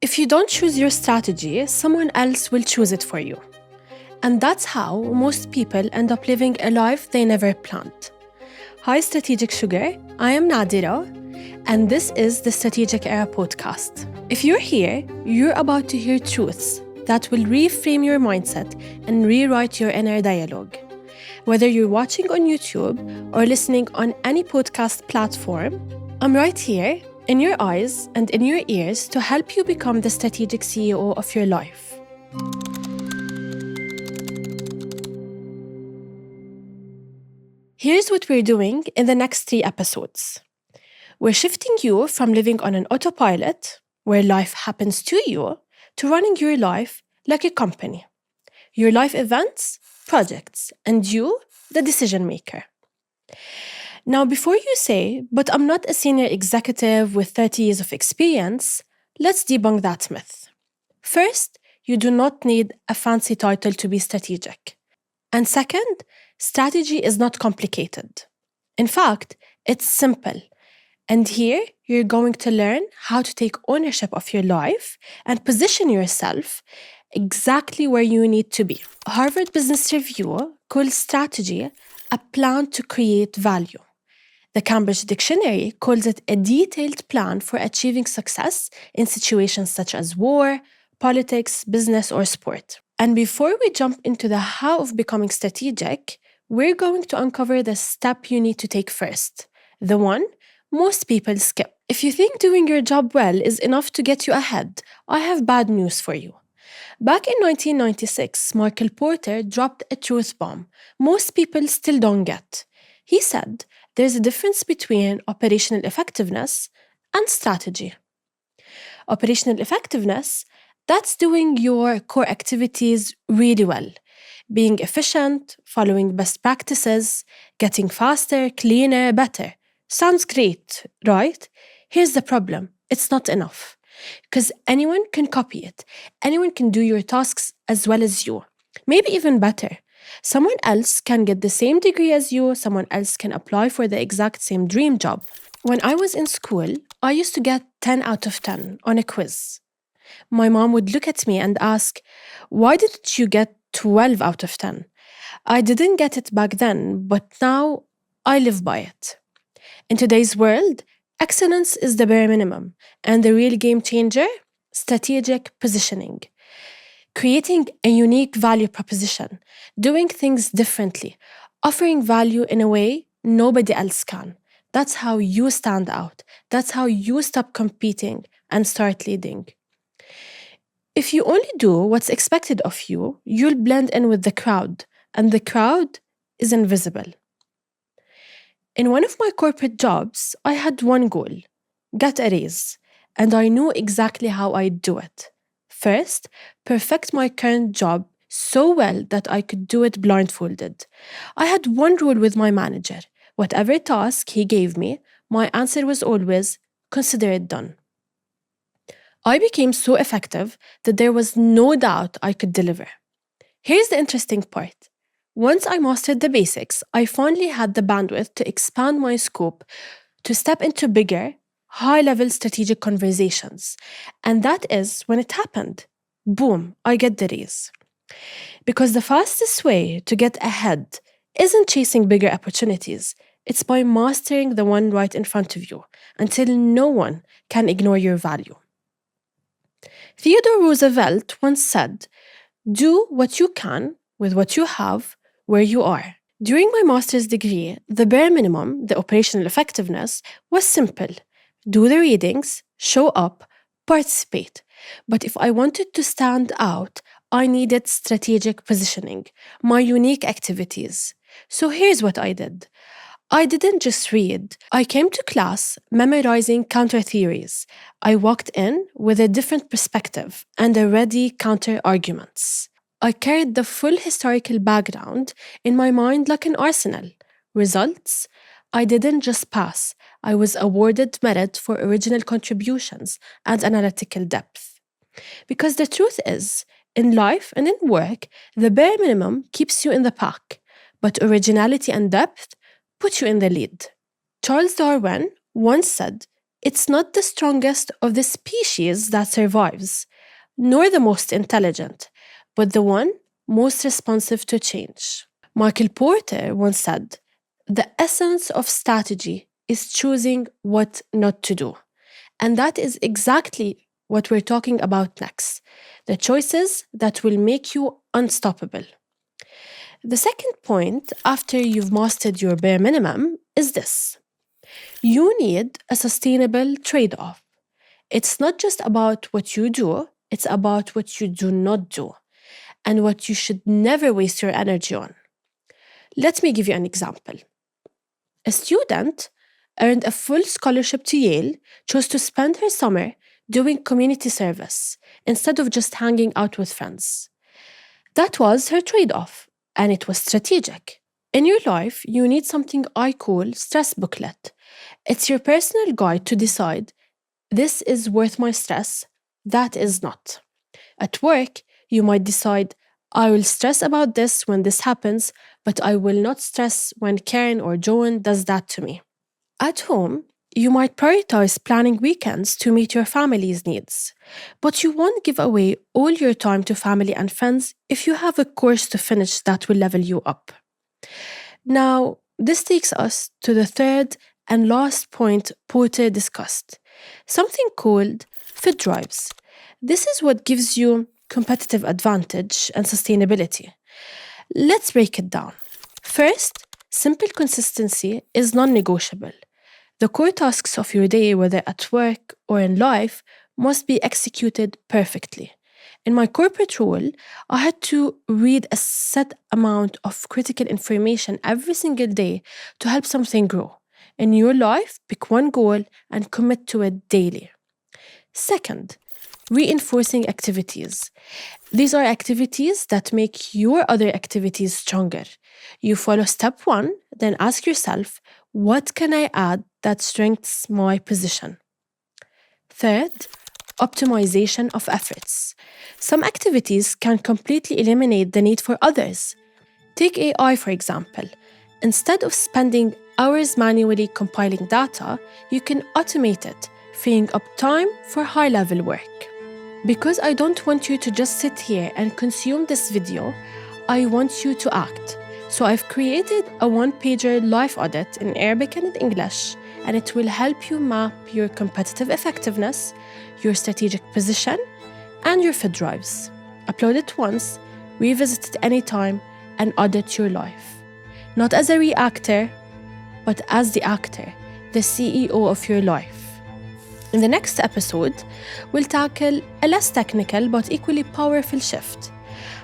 If you don't choose your strategy, someone else will choose it for you. And that's how most people end up living a life they never planned. Hi, Strategic Sugar. I am Nadira, and this is the Strategic Era podcast. If you're here, you're about to hear truths that will reframe your mindset and rewrite your inner dialogue. Whether you're watching on YouTube or listening on any podcast platform, I'm right here in your eyes and in your ears to help you become the strategic CEO of your life. Here's what we're doing in the next 3 episodes. We're shifting you from living on an autopilot, where life happens to you, to running your life like a company. Your life events, projects, and you, the decision maker. Now, before you say, but I'm not a senior executive with 30 years of experience, let's debunk that myth. First, you do not need a fancy title to be strategic. And second, strategy is not complicated. In fact, it's simple. And here, you're going to learn how to take ownership of your life and position yourself exactly where you need to be. Harvard Business Review calls strategy a plan to create value. The Cambridge Dictionary calls it a detailed plan for achieving success in situations such as war, politics, business, or sport. And before we jump into the how of becoming strategic, we're going to uncover the step you need to take first, the one most people skip. If you think doing your job well is enough to get you ahead, I have bad news for you. Back in 1996, Michael Porter dropped a truth bomb most people still don't get. He said, there's a difference between operational effectiveness and strategy. Operational effectiveness, that's doing your core activities really well, being efficient, following best practices, getting faster, cleaner, better. Sounds great, right? Here's the problem. It's not enough. Because anyone can copy it. Anyone can do your tasks as well as you. Maybe even better. Someone else can get the same degree as you. Someone else can apply for the exact same dream job. When I was in school, I used to get 10 out of 10 on a quiz. My mom would look at me and ask, why didn't you get 12 out of 10? I didn't get it back then, but now I live by it. In today's world, excellence is the bare minimum, and the real game changer, strategic positioning. Creating a unique value proposition, doing things differently, offering value in a way nobody else can. That's how you stand out. That's how you stop competing and start leading. If you only do what's expected of you, you'll blend in with the crowd, and the crowd is invisible. In one of my corporate jobs, I had one goal, get a raise, and I knew exactly how I'd do it. First, perfect my current job so well that I could do it blindfolded. I had one rule with my manager. Whatever task he gave me, my answer was always, consider it done. I became so effective that there was no doubt I could deliver. Here's the interesting part. Once I mastered the basics, I finally had the bandwidth to expand my scope, to step into bigger, high-level strategic conversations. And that is when it happened. Boom, I get the raise. Because the fastest way to get ahead isn't chasing bigger opportunities. It's by mastering the one right in front of you until no one can ignore your value. Theodore Roosevelt once said, do what you can with what you have where you are. During my master's degree, the bare minimum, the operational effectiveness, was simple. Do the readings, show up, participate. But if I wanted to stand out, I needed strategic positioning, my unique activities. So here's what I did. I didn't just read. I came to class memorizing counter theories. I walked in with a different perspective and a ready counter arguments. I carried the full historical background in my mind like an arsenal. Results? I didn't just pass. I was awarded merit for original contributions and analytical depth. Because the truth is, in life and in work, the bare minimum keeps you in the pack, but originality and depth put you in the lead. Charles Darwin once said, It's not the strongest of the species that survives, nor the most intelligent, but the one most responsive to change. Michael Porter once said, "The essence of strategy is choosing what not to do." And that is exactly what we're talking about next, the choices that will make you unstoppable. The second point, after you've mastered your bare minimum, is this. You need a sustainable trade-off. It's not just about what you do, it's about what you do not do and what you should never waste your energy on. Let me give you an example. A student earned a full scholarship to Yale, chose to spend her summer doing community service instead of just hanging out with friends. That was her trade-off, and it was strategic. In your life, you need something I call stress booklet. It's your personal guide to decide, this is worth my stress, that is not. At work, you might decide, I will stress about this when this happens, but I will not stress when Karen or Joan does that to me. At home, you might prioritize planning weekends to meet your family's needs, but you won't give away all your time to family and friends if you have a course to finish that will level you up. Now, this takes us to the third and last point Porter discussed, something called fit drives. This is what gives you competitive advantage and sustainability. Let's break it down. First, simple consistency is non-negotiable. The core tasks of your day, whether at work or in life, must be executed perfectly. In my corporate role, I had to read a set amount of critical information every single day to help something grow. In your life, pick one goal and commit to it daily. Second, reinforcing activities. These are activities that make your other activities stronger. You follow step one, then ask yourself, what can I add that strengthens my position? Third, optimization of efforts. Some activities can completely eliminate the need for others. Take AI, for example. Instead of spending hours manually compiling data, you can automate it, freeing up time for high-level work. Because I don't want you to just sit here and consume this video, I want you to act. So I've created a one-pager life audit in Arabic and in English, and it will help you map your competitive effectiveness, your strategic position, and your fit drives. Upload it once, revisit it anytime, and audit your life. Not as a reactor, but as the actor, the CEO of your life. In the next episode, we'll tackle a less technical but equally powerful shift.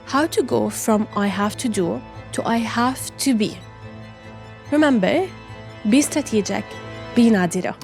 How to go from I have to do to I have to be. Remember, be strategic, be Nadira.